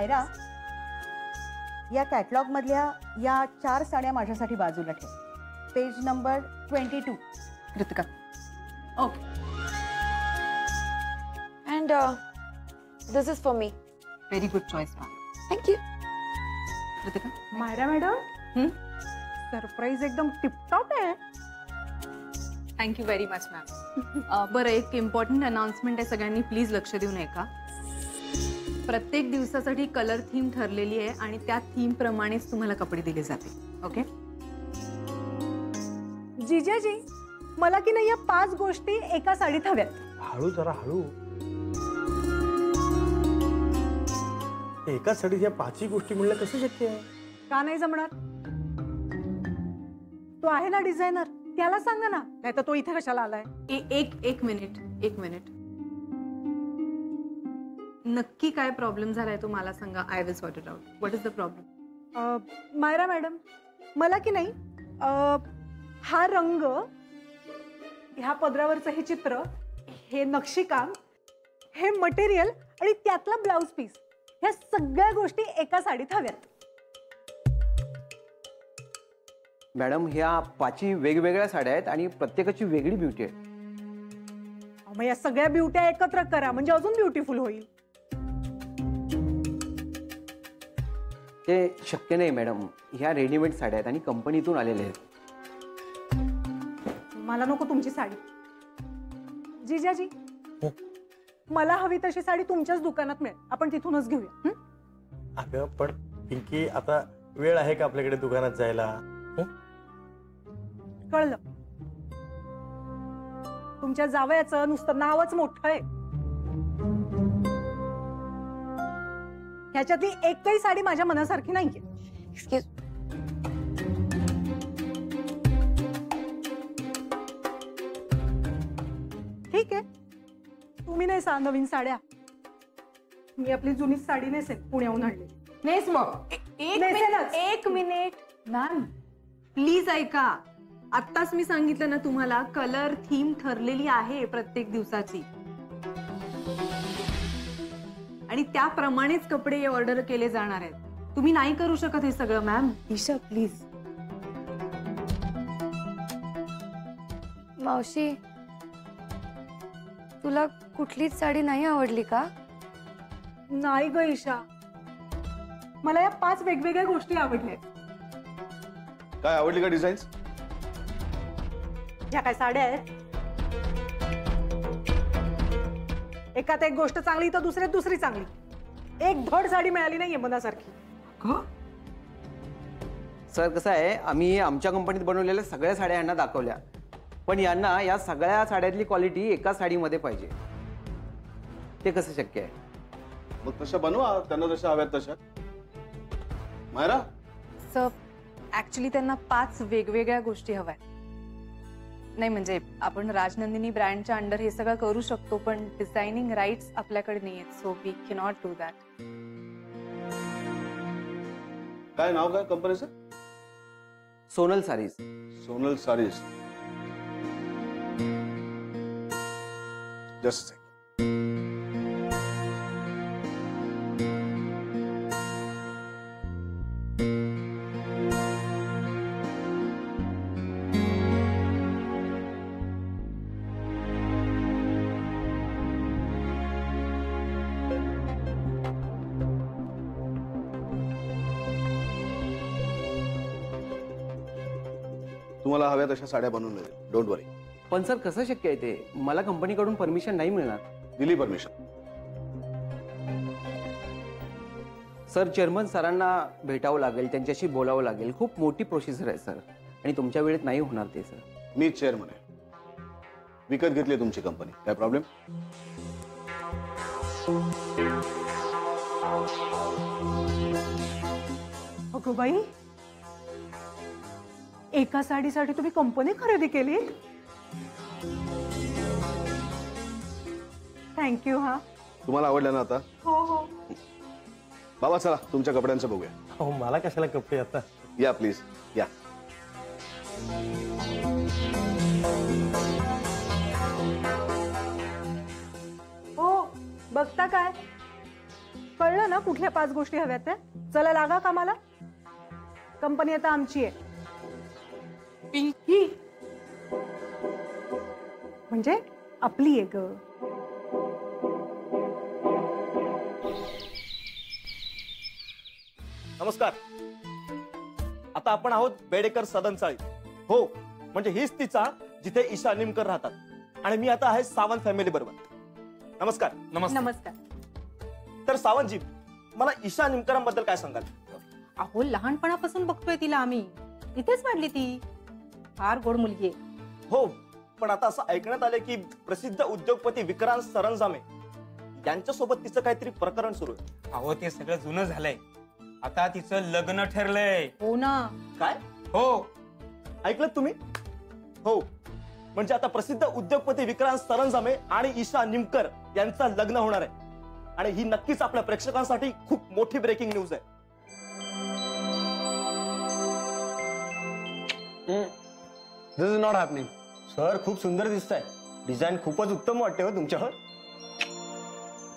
मायरा, या कॅटलॉग मधल्या या 4 साड्या माझ्यासाठी बाजूला ठेव. Page number 22. Kritika. Okay. And this is for me. Very good choice, ma'am. Thank you. Kritika. Myra madam, surprise एकदम टिपटॉप आहे. Thank you very much ma'am. बरं, एक इम्पॉर्टंट अनाउन्समेंट आहे, सगळ्यांनी प्लीज लक्ष देऊ नये का. प्रत्येक दिवसासाठी कलर थीम ठरलेली आहे आणि त्या थीम प्रमाणेच तुम्हाला कपडे दिले जातील. ओके. जिजाजी, मला की नाही या 5 गोष्टी एका साडीत हव्यात. हळू जरा हळू. एका साडीत या 5 गोष्टी म्हणलं कसं शक्य आहे? का नाही जमणार? तो आहे ना डिझायनर, त्याला सांगा ना. नाही तर तो इथे कशाला आलाय? एक मिनिट. नक्की काय प्रॉब्लेम झालाय तो मला सांगा. I will sort it out. What is the problem? Myra madam, मला की नाही हा रंग, ह्या पदरावरचं हे चित्र, हे नक्षीकाम, हे मटेरियल आणि त्यातला ब्लाउज पीस, ह्या सगळ्या गोष्टी एका साडीत हव्यात. मॅडम, ह्या 5 वेगवेगळ्या साड्या आहेत आणि प्रत्येकाची वेगळी ब्युटी आहे. मग या सगळ्या ब्युट्या एकत्र करा म्हणजे अजून ब्युटिफुल होईल. ते शक्य नाही मॅडम. ह्या रेडीमेड साड्या आहेत आणि कंपनीतून आलेल्या आहेत. मला नको तुमची साडी. जिजाजी, मला हवी तशी साडी तुमच्याच दुकानात मिळेल, आपण तिथूनच घेऊया. अगं पण पिंकी, आता वेळ आहे का आपल्याकडे दुकानात जायला? कळलं. तुमच्या जावयाचं नुसतं नावच मोठं आहे. ह्याच्यातली एकही साडी माझ्या मनासारखी नाहीये. Excuse. ठीक आहे, तुम्ही नेसा नवीन साड्या. मी आपली जुनीच साडी नेसेन, पुण्याहून आणली. नेस मग. एक मिनिट मॅम, प्लीज ऐका. आत्ताच मी सांगितलं ना तुम्हाला, कलर थीम ठरलेली आहे प्रत्येक दिवसाची आणि त्याप्रमाणेच कपडे ऑर्डर केले जाणार आहेत. तुम्ही नाही करू शकत हे सगळं मॅम. ईशा प्लीज. मावशी, तुला कुठलीच साडी नाही आवडली का? नाही ग ईशा, मला या 5 वेगवेगळ्या गोष्टी आवडल्या. काय आवडली का डिझाईन्स? ह्या काय साड्या आहेत? एकात एक गोष्ट चांगली तर दुसऱ्यात दुसरी चांगली. एक धड साडी मिळाली नाहीये मनासारखी. सर, कसं आहे, आम्ही आमच्या कंपनीत बनवलेल्या सगळ्या साड्या यांना दाखवल्या, पण यांना या सगळ्या साड्यातली क्वालिटी एका साडीमध्ये पाहिजे. ते कसं शक्य आहे? मग तशा बनवा, त्यांना जशा हव्यात तशा. मायरा, सर, ऍक्च्युली त्यांना 5 वेगवेगळ्या गोष्टी हव्यात. नाही म्हणजे आपण राजनंदिनी ब्रँडच्या अंडर हे सगळं करू शकतो, पण डिझायनिंग राईट्स आपल्याकडे नाही आहेत, so we cannot do that. काय नाव काय कंपनीचं? Sonal saris. Sonal saris. Just तुम्हाला हव्या तशा साड्या बनवून मिळेल. Don't worry. पण सर, कसं शक्य आहे ते? मला कंपनीकडून परमिशन नाही मिळणार. दिली परमिशन. सर, चेअरमन सरांना भेटावं लागेल, त्यांच्याशी बोलावं लागेल. खूप मोठी प्रोसिजर आहे सर, आणि तुमच्या वेळेत नाही होणार ते सर. मी चेअरमन आहे. विकत घेतली तुमची कंपनी, काय प्रॉब्लेम? अगं बाई, एका साडीसाठी तुम्ही कंपनी खरेदी केली? थँक्यू. हा, तुम्हाला आवडलं ना आता? हो हो. बाबा चला तुमच्या कपड्यांचं बघूया. हो, मला कशाला कपडे आता? या प्लीज या. हो, बघता काय, कळलं ना कुठल्या 5 गोष्टी हव्यात त्या? चला लागा कामाला. कंपनी आता आमची आहे. पिंकी म्हणजे आपली आहे ग. नमस्कार. आता आपण आहोत बेडेकर सदन चाळी. हो, म्हणजे हीच ती चाळ जिथे ईशा निमकर राहतात. आणि मी आता आहे सावंत फॅमिली बरोबर. नमस्कार. नमस्कार. तर सावंतजी, मला ईशा निमकरांबद्दल काय सांगाल? अहो लहानपणापासून बघतोय तिला आम्ही. इथेच वाढली ती. फार गोड मुलगी आहे. हो, पण आता असं ऐकण्यात आले की प्रसिद्ध उद्योगपती विक्रांत सरंजामे यांच्यासोबत तिचं काहीतरी प्रकरण सुरू आहे. अहो ते सगळं जुनं झालंय. आता तिचं लग्न ठरलंय. हो ना. काय? हो. ऐकलं तुम्ही? हो, म्हणजे आता प्रसिद्ध उद्योगपती विक्रांत सरंजामे आणि ईशा निमकर यांचं लग्न होणार आहे. आणि ही नक्कीच आपल्या प्रेक्षकांसाठी खूप मोठी ब्रेकिंग न्यूज आहे. दिस इज नॉट हॅपनिंग. सर, खूप सुंदर दिसतंय. डिझाईन खूपच उत्तम वाटते हो तुमच्यावर.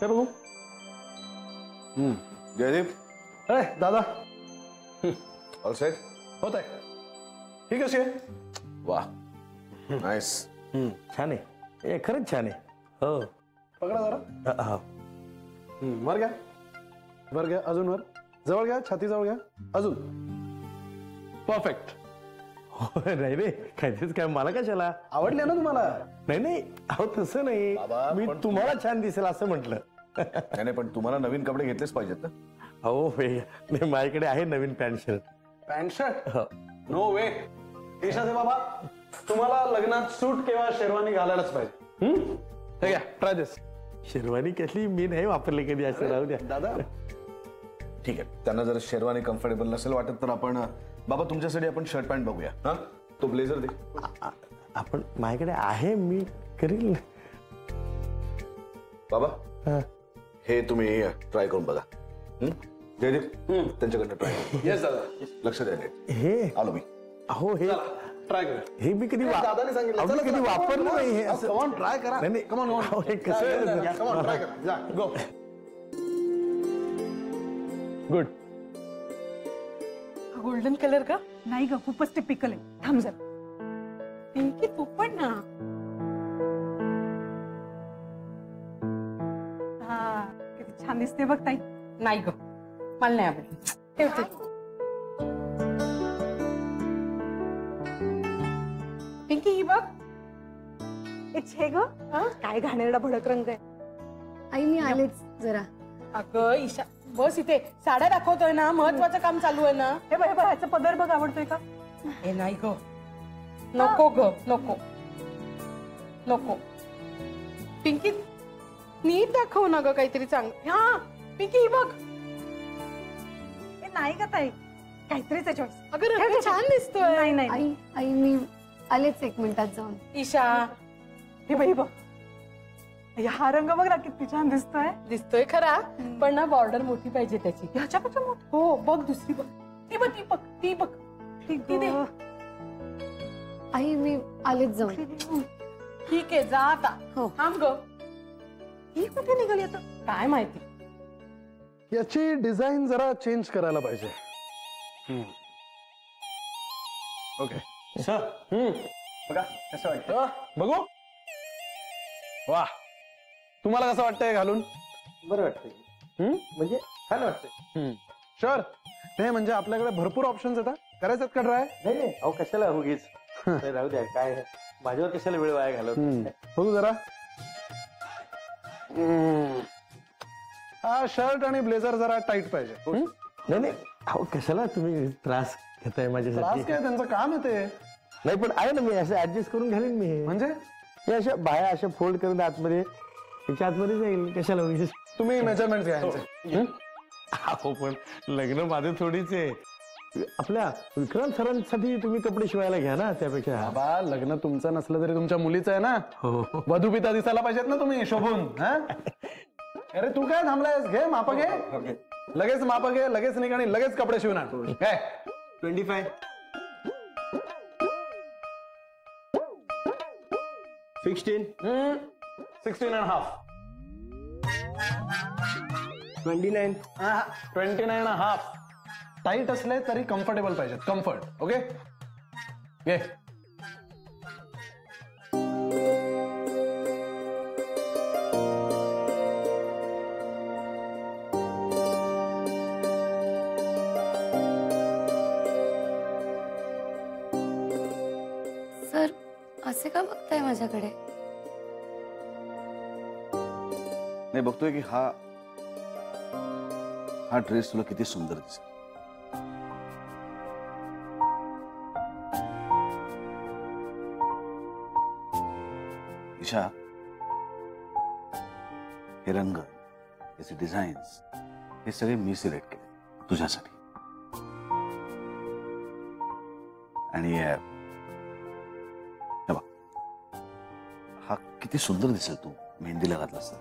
हे बघू. जयदीप, अरे दादा, ऑल सेट? होत आहे. ही कशी आहे? वा, नाईस. छान आहे. हे खरंच छान आहे. हो. पकडा जरा. हा. वर घ्या. वर घ्या. अजून वर. जवळ घ्या. छाती जवळ घ्या. अजून. परफेक्ट. नाही रे, काहीच काय, मला कशाला? आवडले ना तुम्हाला? नाही नाही, अहो तसं नाही. बाबा, मी पण तुम्हाला छान दिसेल असं म्हटलं. नाही पण तुम्हाला नवीन कपडे घेतलेच पाहिजेत ना. अहो नाही, माझ्याकडे आहे नवीन पॅन्ट शर्ट. Pant shirt? हो. नो वे. ईशाचे बाबा, तुम्हाला लग्नात सूट किंवा शेरवानी घालायलाच पाहिजे. हे घ्या, ट्राय दिस. शेरवानी कसली? मी नाही वापरली कधी. असं राहू द्या दादा. ठीक आहे, त्यांना जर शेरवानी कम्फर्टेबल नसेल वाटत तर आपण बाबा तुमच्यासाठी आपण शर्ट पॅन्ट बघूया. हा, तो ब्लेझर दे. आपण, माझ्याकडे आहे, मी करील. बाबा, हा. हे तुम्ही ट्राय करून बघा. जयदीप, त्यांच्याकडनं ट्राय. येस दादा. लक्ष द्या नीट. हे आलो मी. अहो हे ट्राय करूया. हे मी कधी दादाने सांगितलं. अहो, मी चला, कधी चला, वापरलं come on, नाही हे come on. असं. Come on, try करा. नाही, नाही. Come on, come on. अहो, हे कसं आहे? Come on, try करा. जा, go. गुड. गोल्डन कलर का? नाही ग, खूपच टिपिकल आहे. थांब जरा. पिंकी तू पण ना. हा, किती छान दिसते बघ ताई. नाही ग, मला नाही आवडली. ठेवते. पिंकी ही बघ. छे ग, काय घाणेरडा भडक रंग आहे. आई मी आलेच जरा. अगं ईशा, बस इथे. साड्या दाखवतोय ना, महत्वाचं काम चालू आहे ना. हे बघ, हे बघ, ह्याचा पदर बघ, आवडतोय का? हे नाही ग, नको ग, नको नको. पिंकी नीट दाखव ना ग काहीतरी चांग. हा पिंकी ही बघ. हे नाही ग ताई, काहीतरीच चॉईस. अगं रंग छान दिसतोय. नाही नाही. आई आई मी आलेच 1 मिनिटात जाऊन. ईशा, हे बघ, हे बघ, हा रंग बघ ना, किती छान दिसतोय. दिसतोय खरा, पण ना बॉर्डर मोठी पाहिजे त्याची. ह्याच्यापेक्षा मोठी. हो बघ, दुसरी बघ. ती बघ, ती बघ, ती बघ. ती दे. आई मी आलेच जाऊन. ठीक आहे, जा आता. हो. थांब ग. ही कुठे निघाली आता? काय माहिती. याची डिझाईन जरा चेंज करायला पाहिजे. ओके. सर, बघा कसं वाटतं. बघू. वा, तुम्हाला कसं वाटतंय घालून? बरं वाटतंय. म्हणजे छान वाटतंय. शुअर. हे म्हणजे आपल्याकडे भरपूर ऑप्शन्स येतात. करायचं का ट्राय? नाही नाही, अहो कशाला उगीच. राहू द्या, काय माझ्यावर कशाला वेळ वाया घालवत. बघू जरा. हा शर्ट आणि ब्लेझर जरा टाईट पाहिजे. नाही नाही, अहो कशाला तुम्ही त्रास घेताय त्रास माझ्यासाठी. काय, त्यांचं काम आहे ते. नाही पण आहे ना, मी असं ऍडजस्ट करून घालीन मी. म्हणजे हे अशा बाया अशा फोल्ड करून आतमध्ये, त्याच्या आतमध्ये जाईल. कशाला उगीच. तुम्ही मेजरमेंट घ्यायचे. अहो पण लग्न माझं थोडीच आहे. आपल्या विक्रांत सरांसाठी तुम्ही कपडे शिवायला घ्या ना, त्यापेक्षा. बाबा, लग्न तुमचं नसलं तरी तुमच्या मुलीचं आहे ना. हो. वधू पिता दिसायला पाहिजेत ना तुम्ही शोभून. अरे तू काय थांबलायस? घे माप घे. लगेच माप घे, लगेच निघ आणि लगेच कपडे शिवून आण. काय 25, 16, 16 and a half, 29. 29.5. टाईट असले तरी कम्फर्टेबल पाहिजेत. कम्फर्ट. ओके घे. सर असे का बघताय माझ्याकडे? नाही, बघतोय की हा ड्रेस तुला किती सुंदर दिसेल. ईशा, हे रंग, याचे डिझाईन्स, हे सगळे मी सिलेक्ट केले तुझ्यासाठी. आणि हे बघ, हा किती सुंदर दिसेल तू मेहंदीला घातलास तर.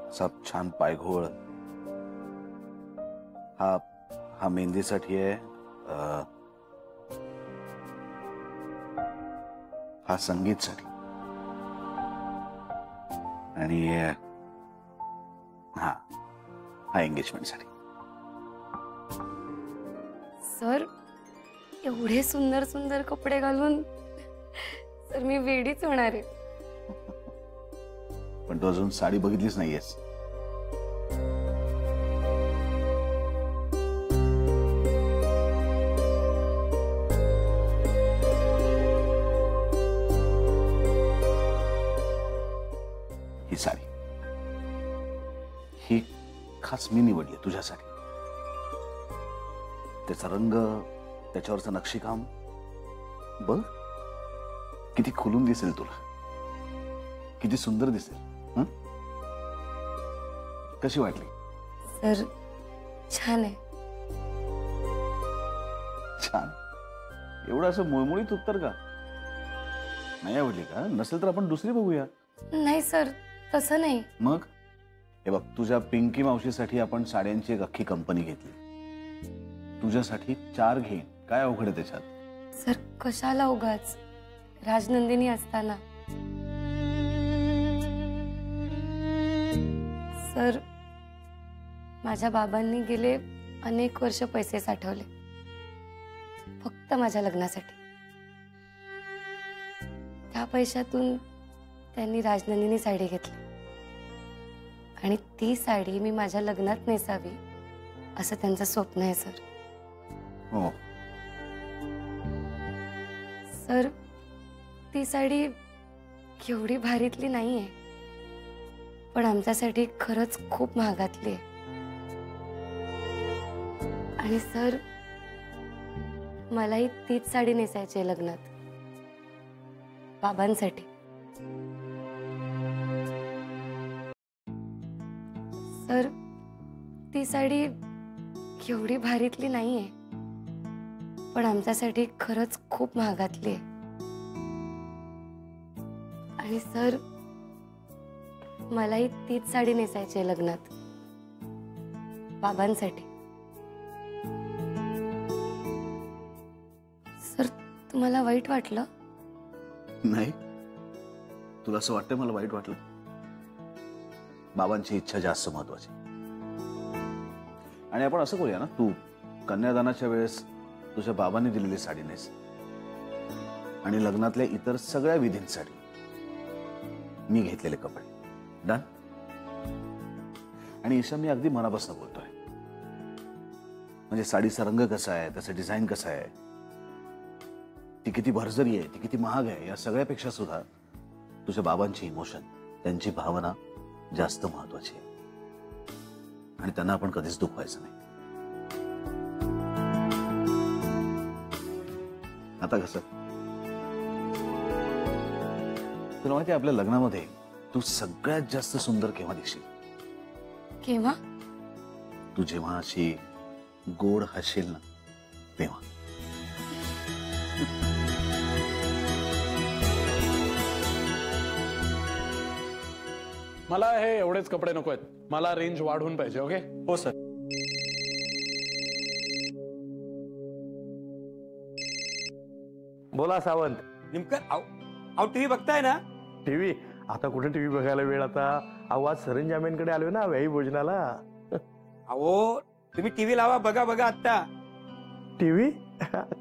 असा छान पायघोळ. हा मेहंदीसाठी आहे. हा संगीतसाठी. आणि हा एंगेजमेंटसाठी. सर एवढे सुंदर सुंदर कपडे घालून सर मी वेडीच होणार आहे. पण तू अजून साडी बघितलीच नाहीयेस. ही साडी, ही खास मी निवडली तुझ्यासाठी. त्याचा रंग, त्याच्यावरचं नक्षीकाम बघ, किती खुलून दिसेल तुला, किती सुंदर दिसेल. कशी वाटली? सर छान आहे. छान. एवढं असं मुळमुळीत उत्तर का? नाही आवडली का? नसेल तर आपण दुसरी बघूया. नाही सर तसं नाही. मग हे बघ, तुझ्या पिंकी मावशीसाठी आपण साड्यांची एक अख्खी कंपनी घेतली. तुझ्यासाठी 4 घेईन. काय अवघड आहे त्याच्यात? सर कशाला उगाच, राजनंदिनी असताना. सर माझ्या बाबांनी गेले अनेक वर्ष पैसे साठवले फक्त माझ्या लग्नासाठी. त्या पैशातून त्यांनी राजनंदिनी साडी घेतली आणि ती साडी मी माझ्या लग्नात नेसावी असं त्यांचं स्वप्न आहे सर. हो. सर ती साडी एवढी भारीतली नाहीये, पण आमच्यासाठी खरंच खूप महागातली आहे. आणि सर मलाही तीच साडी नेसायची आहे लग्नात, बाबांसाठी. सर ती साडी एवढी भारीतली नाहीये, पण आमच्यासाठी खरंच खूप महागातली आहे. आणि सर मलाही तीच साडी नेसायची आहे लग्नात, बाबांसाठी. सर तुम्हाला वाईट वाटलं? नाही, तुला असं वाटतं मला वाईट वाटलं? बाबांची इच्छा जास्त महत्वाची. आणि आपण असं करूया ना, तू कन्यादानाच्या वेळेस तुझ्या बाबांनी दिलेली साडी नेस आणि लग्नातल्या इतर सगळ्या विधींसाठी मी घेतलेले कपडे. डन? आणि ईशा, मी अगदी मनापासून बोलतोय. म्हणजे साडीचा रंग कसा आहे, त्याचं डिझाईन कसं आहे, ती किती भरजरी आहे, ती किती महाग आहे, या सगळ्यापेक्षा सुद्धा तुझ्या बाबांची इमोशन, त्यांची भावना जास्त महत्वाची आहे. आणि त्यांना आपण कधीच दुखवायचं नाही. आता कसं? तुला माहिती आहे, आपल्या लग्नामध्ये तू सगळ्यात जास्त सुंदर केव्हा दिसशील? केव्हा? तू जेव्हा अशी गोड हसशील ना, तेव्हा. मला हे एवढेच कपडे नको आहेत. मला रेंज वाढवून पाहिजे. ओके? हो सर. बोला सावंत. नेमकं टीव्ही बघताय ना? टीव्ही? आता कुठे टीव्ही बघायला वेळ आता. अहो आज सरंजाम्यांकडे आलोय ना व्याही भोजनाला. अहो तुम्ही टीव्ही लावा, बघा बघा आत्ता. टीव्ही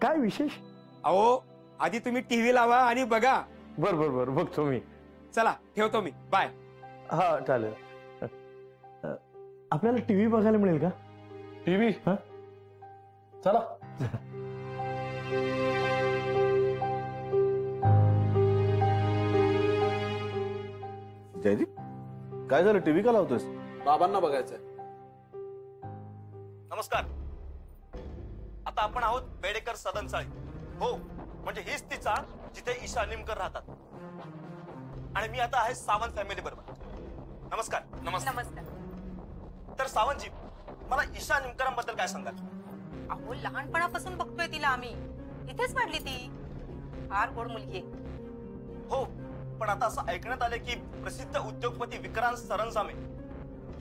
काय विशेष? अहो आधी तुम्ही टीव्ही लावा आणि बघा. बर बर बर बघतो मी. चला ठेवतो मी, बाय. हा चालेल. आपल्याला टीव्ही बघायला मिळेल का? टीव्ही चला. जयदीप काय झालं? टीव्ही का लावतोयस? बाबांना बघायचंय. नमस्कार. आता आपण आहोत बेडेकर सदन चाळी. हो म्हणजे हीच ती चाळ जिथे ईशा निमकर राहतात. आणि मी आता आहे सावंत फॅमिली बरोबर. नमस्कार. नमस्कार. तर सावंतजी, मला ईशा निमकरांबद्दल काय सांगाल? अहो लहानपणापासून बघतोय तिला आम्ही. इथेच वाढली ती. फार गोड मुलगी आहे. हो पण आता असं ऐकण्यात आले की प्रसिद्ध उद्योगपती विक्रांत सरंजामे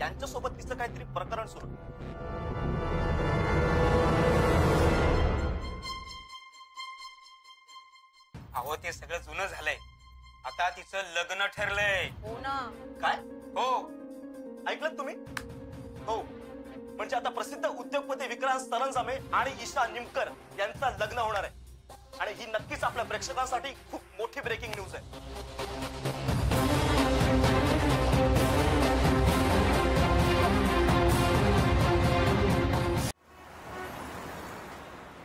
यांच्यासोबत तिचं काहीतरी प्रकरण सुरू. अहो ते सगळं जुनं झालंय. आता तिचं लग्न ठरलंय. हो ना. काय? हो ऐकलं तुम्ही? हो म्हणजे आता प्रसिद्ध उद्योगपती विक्रांत सरंजामे आणि ईशा निमकर यांचं लग्न होणार आहे. आणि ही नक्कीच आपल्या प्रेक्षकांसाठी खूप मोठी ब्रेकिंग न्यूज आहे.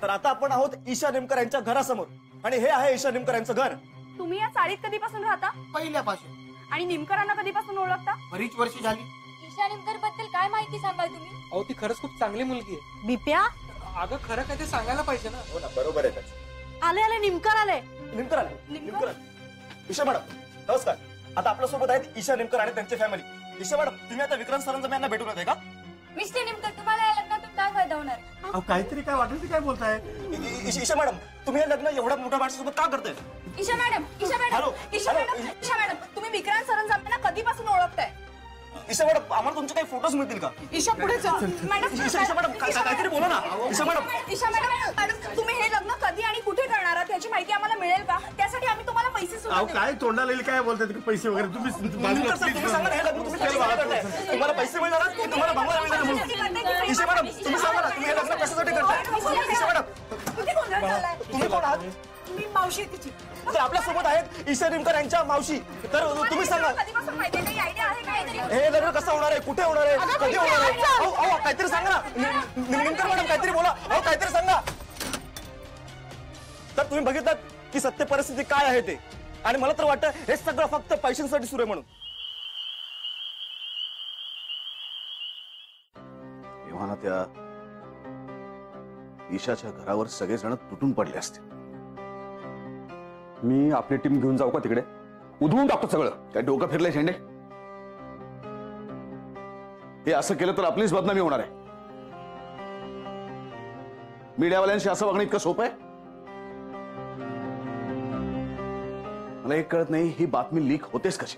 तर आता आपण आहोत ईशा निमकर यांच्या घरासमोर आणि हे आहे ईशा निमकर यांचं घर. तुम्ही या चाळीत कधीपासून राहता? पहिल्यापासून. आणि निमकरांना कधीपासून ओळखता? बरीच वर्ष झाली. ईशा निमकर बद्दल काय माहिती सांगाल तुम्ही? अहो ती खरंच खूप चांगली मुलगी आहे. बिप्या अगं खरं काय ते सांगायला पाहिजे ना. हो ना, बरोबर आहे. आले आले निमकर आले. निमकर आले. निमकर. ईशा मॅडम नमस्कार. आता आपल्या सोबत आहेत ईशा निमकर आणि त्यांची फॅमिली. ईशा मॅडम तुम्ही आता विक्रांत सरंजामे यांना भेटून येते का? मिस्टर निमकर तुम्हाला या लग्नातून काय फायदा होणार? काहीतरी काय वाटेल ते काय बोलताय? ईशा मॅडम तुम्ही हे लग्न एवढ्या मोठ्या माणसासोबत का करताय? Isha madam hello. Isha madam तुम्ही विक्रांत सरंजामेंना कधीपासून ओळखताय? ईशा मॅडम आम्हाला तुमचे काही फोटोज मिळतील का? ईशा पुढे जा. मॅडम ईशा मॅडम काहीतरी बोला ना. ईशा मॅडम तुम्ही हे लग्न कधी आणि कुठे करणार आहात याची माहिती आम्हाला मिळेल का? त्यासाठी आम्ही तुम्हाला पैसे सुद्धा देऊ. काय तोंडाला येईल काय बोलताय पैसे वगैरे? तुम्ही तुम्ही सांगा ना, हे लग्न तुम्ही कशासाठी करताय? तुम्हाला पैसे मिळणार की तुम्हाला भंगार मिळणार म्हणून? ईशा मॅडम तुम्ही सांगा ना, तुम्ही हे लग्न कशासाठी करताय? ईशा मॅडम किती गोंधळ झालाय. तुम्ही कोण आहात? मी मावशी आहे तिची. तर आपल्या सोबत आहेत ईशा निमकर यांच्या मावशी. तर तुम्ही सांगा कधीपासून माहिती काही आयडिया आहे काहीतरी? हे लग्न कसं होणार आहे? कुठे होणार आहे? कधी होणार आहे? अहो काहीतरी सांगा ना. निमकर मॅडम काहीतरी बोला. अहो काहीतरी सांगा. तर तुम्ही बघितलं की सत्य परिस्थिती काय आहे ते. आणि मला तर वाटतं हे सगळं फक्त पैशांसाठी सुरू आहे म्हणून. तेव्हा ना त्या ईशाच्या घरावर सगळेजण तुटून पडले असते. मी आपली टीम घेऊन जाऊ का तिकडे? उधळून टाकतो सगळं. काय डोकं फिरलंय झेंडे? हे असं केलं तर आपलीच बदनामी होणार आहे. मीडियावाल्यांशी असं वागणं इतकं सोपं आहे? मला एक कळत नाही, ही बातमी लीक होतेच कशी?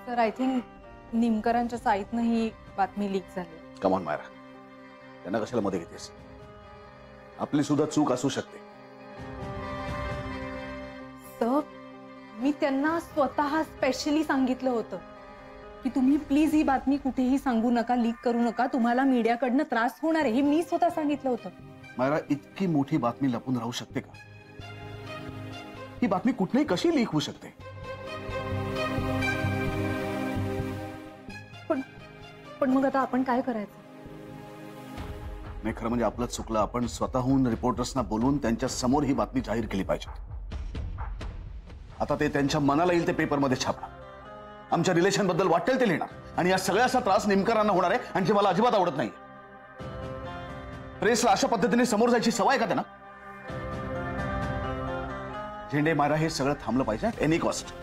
तर आय थिंक निमकरांच्या साईटनं ही बातमी लीक झाली. कमॉन मायरा, त्यांना कशाला मध्ये घेतेस? आपली सुद्धा चूक असू शकते. तर मी त्यांना स्वतः स्पेशली सांगितलं होतं की तुम्ही प्लीज ही बातमी कुठेही सांगू नका, लीक करू नका, तुम्हाला मीडियाकडनं त्रास होणार आहे. हे मी स्वतः सांगितलं होतं. मायरा, इतकी मोठी बातमी लपून राहू शकते का? ही बातमी कुठेही कशी लीक होऊ शकते? पण मग आता आपण काय करायचं? नाही, खरं म्हणजे आपलं चुकलं. आपण स्वतःहून रिपोर्टर्सना बोलून त्यांच्या समोर ही बातमी जाहीर केली पाहिजे. आता ते त्यांच्या मनाला येईल ते पेपरमध्ये छापणार, आमच्या रिलेशन बद्दल वाटेल ते लिहिणार, आणि या सगळ्याचा त्रास निमकरांना होणार आहे, आणि जे मला अजिबात आवडत नाही. प्रेसला अशा पद्धतीने समोर जायची सवय का त्यांना? झेंडे मायरा, हे सगळं थांबलं पाहिजे एनी कॉस्ट.